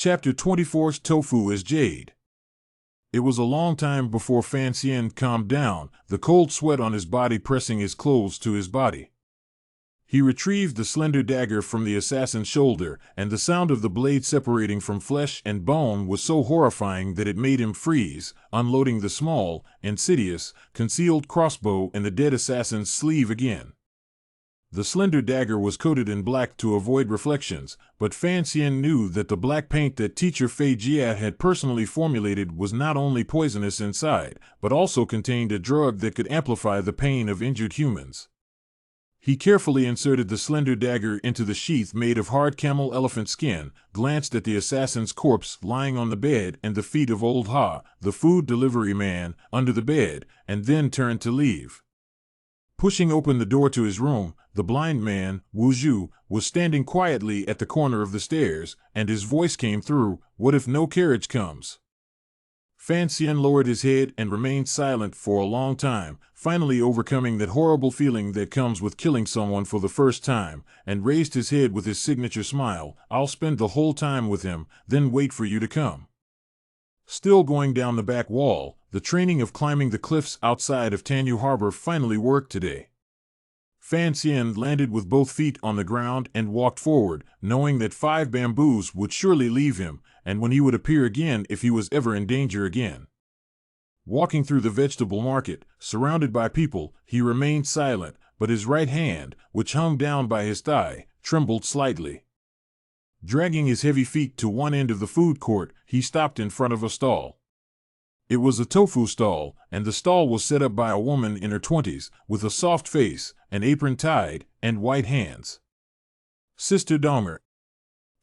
Chapter 24: Tofu as Jade. It was a long time before Fan Xian calmed down, the cold sweat on his body pressing his clothes to his body. He retrieved the slender dagger from the assassin's shoulder, and the sound of the blade separating from flesh and bone was so horrifying that it made him freeze, unloading the small, insidious, concealed crossbow in the dead assassin's sleeve again. The slender dagger was coated in black to avoid reflections, but Fan Xian knew that the black paint that teacher Fei Jia had personally formulated was not only poisonous inside, but also contained a drug that could amplify the pain of injured humans. He carefully inserted the slender dagger into the sheath made of hard camel elephant skin, glanced at the assassin's corpse lying on the bed and the feet of old Ha, the food delivery man, under the bed, and then turned to leave. Pushing open the door to his room, the blind man, Wu Zhu, was standing quietly at the corner of the stairs, and his voice came through, "What if no carriage comes?" Fan Xian lowered his head and remained silent for a long time, finally overcoming that horrible feeling that comes with killing someone for the first time, and raised his head with his signature smile. "I'll spend the whole time with him, then wait for you to come." Still going down the back wall, the training of climbing the cliffs outside of Tanyu Harbor finally worked today. Fan Xian landed with both feet on the ground and walked forward, knowing that 5 bamboos would surely leave him, and when he would appear again if he was ever in danger again. Walking through the vegetable market, surrounded by people, he remained silent, but his right hand, which hung down by his thigh, trembled slightly. Dragging his heavy feet to one end of the food court, he stopped in front of a stall. It was a tofu stall, and the stall was set up by a woman in her 20s, with a soft face, an apron tied, and white hands. "Sister Dahmer."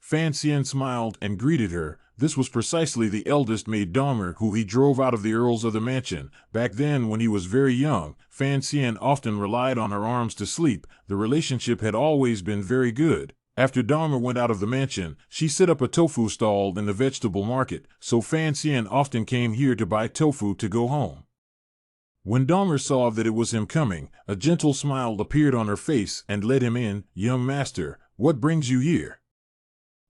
Fan Xian smiled and greeted her. This was precisely the eldest maid Dahmer who he drove out of the Earl's other mansion. Back then, when he was very young, Fan Xian often relied on her arms to sleep. The relationship had always been very good. After Dahmer went out of the mansion, she set up a tofu stall in the vegetable market, so Fan Xian often came here to buy tofu to go home. When Dahmer saw that it was him coming, a gentle smile appeared on her face and led him in. "Young master, what brings you here?"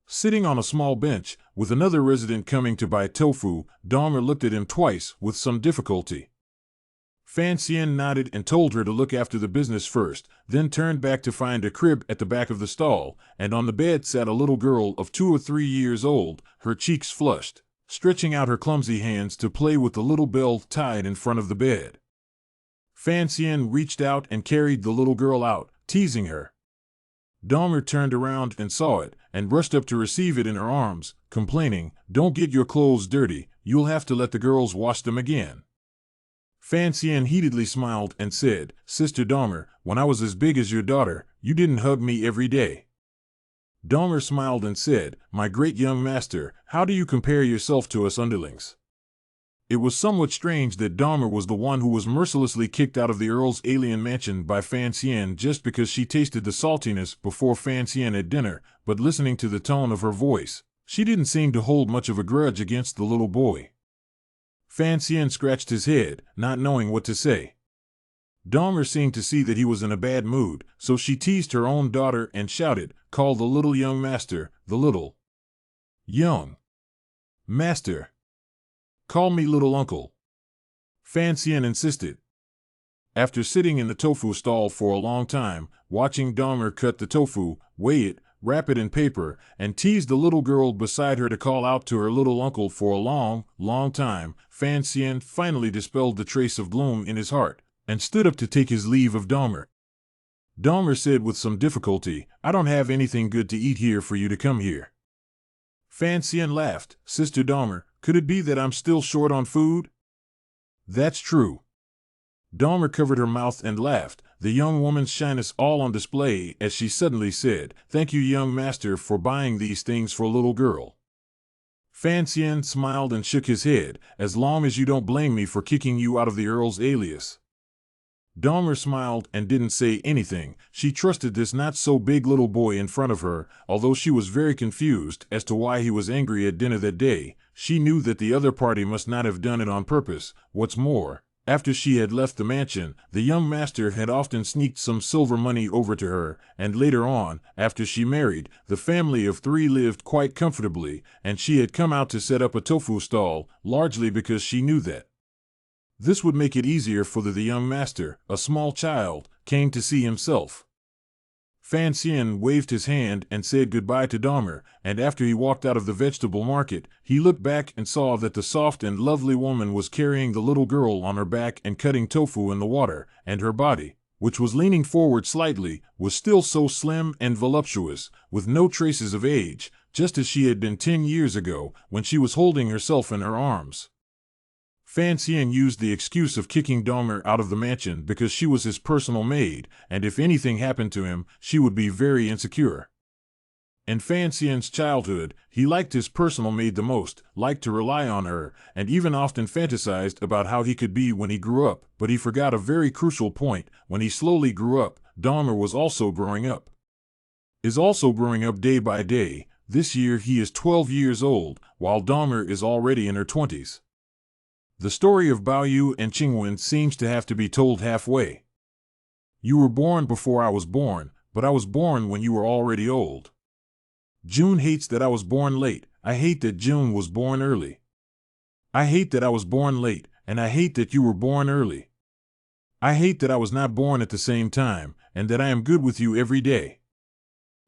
Sitting on a small bench, with another resident coming to buy tofu, Dahmer looked at him twice, with some difficulty. Fan Xian nodded and told her to look after the business first, then turned back to find a crib at the back of the stall, and on the bed sat a little girl of 2 or 3 years old, her cheeks flushed, stretching out her clumsy hands to play with the little bell tied in front of the bed. Fan Xian reached out and carried the little girl out, teasing her. Dahmer turned around and saw it, and rushed up to receive it in her arms, complaining, "Don't get your clothes dirty, you'll have to let the girls wash them again." Fan Xian heatedly smiled and said, "Sister Dahmer, when I was as big as your daughter, you didn't hug me every day." Dahmer smiled and said, "My great young master, how do you compare yourself to us underlings?" It was somewhat strange that Dahmer was the one who was mercilessly kicked out of the Earl's alien mansion by Fan Xian just because she tasted the saltiness before Fan Xian at dinner, but listening to the tone of her voice, she didn't seem to hold much of a grudge against the little boy. Fan Xian scratched his head, not knowing what to say. Dahmer seemed to see that he was in a bad mood, so she teased her own daughter and shouted, "Call the little young master, the little young master. Call me little uncle." Fan Xian insisted. After sitting in the tofu stall for a long time, watching Dahmer cut the tofu, weigh it, wrap it in paper, and tease the little girl beside her to call out to her little uncle for a long, long time, Fan Xian finally dispelled the trace of gloom in his heart, and stood up to take his leave of Dahmer. Dahmer said with some difficulty, "I don't have anything good to eat here for you to come here." Fan Xian laughed. "Sister Dahmer, could it be that I'm still short on food?" "That's true." Dahmer covered her mouth and laughed, the young woman's shyness all on display as she suddenly said, "Thank you, young master, for buying these things for a little girl." Fan Xian smiled and shook his head, "As long as you don't blame me for kicking you out of the Earl's alias." Dahmer smiled and didn't say anything. She trusted this not-so-big little boy in front of her, although she was very confused as to why he was angry at dinner that day. She knew that the other party must not have done it on purpose. What's more, After she had left the mansion, the young master had often sneaked some silver money over to her, and later on, after she married, the family of 3 lived quite comfortably, and she had come out to set up a tofu stall, largely because she knew that this would make it easier for the young master, a small child, came to see himself. Fan Xian waved his hand and said goodbye to Dahmer, and after he walked out of the vegetable market, he looked back and saw that the soft and lovely woman was carrying the little girl on her back and cutting tofu in the water, and her body, which was leaning forward slightly, was still so slim and voluptuous, with no traces of age, just as she had been 10 years ago, when she was holding herself in her arms. Fan Xian used the excuse of kicking Dahmer out of the mansion because she was his personal maid, and if anything happened to him, she would be very insecure. In Fan Xian's childhood, he liked his personal maid the most, liked to rely on her, and even often fantasized about how he could be when he grew up, but he forgot a very crucial point: when he slowly grew up, Dahmer was also growing up. Is also growing up day by day. This year he is 12 years old, while Dahmer is already in her 20s. The story of Bao Yu and Qingwen seems to have to be told halfway. You were born before I was born, but I was born when you were already old. June hates that I was born late. I hate that June was born early. I hate that I was born late, and I hate that you were born early. I hate that I was not born at the same time, and that I am good with you every day.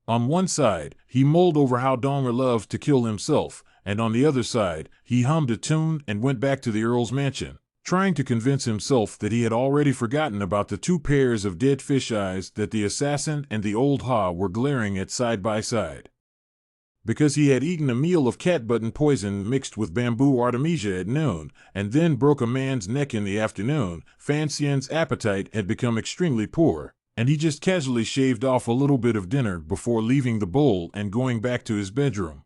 On one side, he mulled over how Dahmer loved to kill himself, and on the other side, he hummed a tune and went back to the Earl's mansion, trying to convince himself that he had already forgotten about the 2 pairs of dead fish eyes that the assassin and the old Ha were glaring at side by side. Because he had eaten a meal of cat button poison mixed with bamboo artemisia at noon, and then broke a man's neck in the afternoon, Fan Xian's appetite had become extremely poor, and he just casually shaved off a little bit of dinner before leaving the bowl and going back to his bedroom.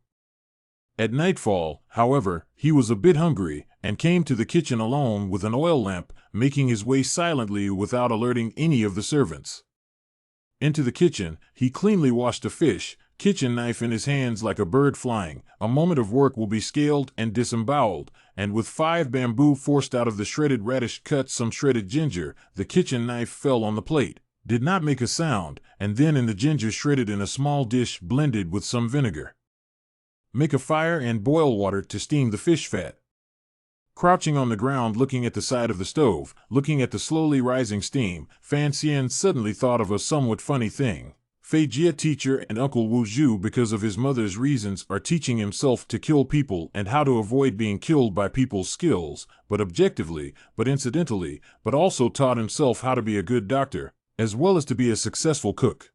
At nightfall, however, he was a bit hungry, and came to the kitchen alone with an oil lamp, making his way silently without alerting any of the servants. Into the kitchen, he cleanly washed a fish, kitchen knife in his hands like a bird flying. A moment of work will be scaled and disemboweled, and with 5 bamboo forced out of the shredded radish cut some shredded ginger, the kitchen knife fell on the plate, did not make a sound, and then in the ginger shredded in a small dish blended with some vinegar. Make a fire and boil water to steam the fish fat. Crouching on the ground looking at the side of the stove, looking at the slowly rising steam, Fan Xian suddenly thought of a somewhat funny thing. Fei Jie teacher and Uncle Wu Zhu, because of his mother's reasons, are teaching himself to kill people and how to avoid being killed by people's skills, but objectively, but incidentally, but also taught himself how to be a good doctor, as well as to be a successful cook.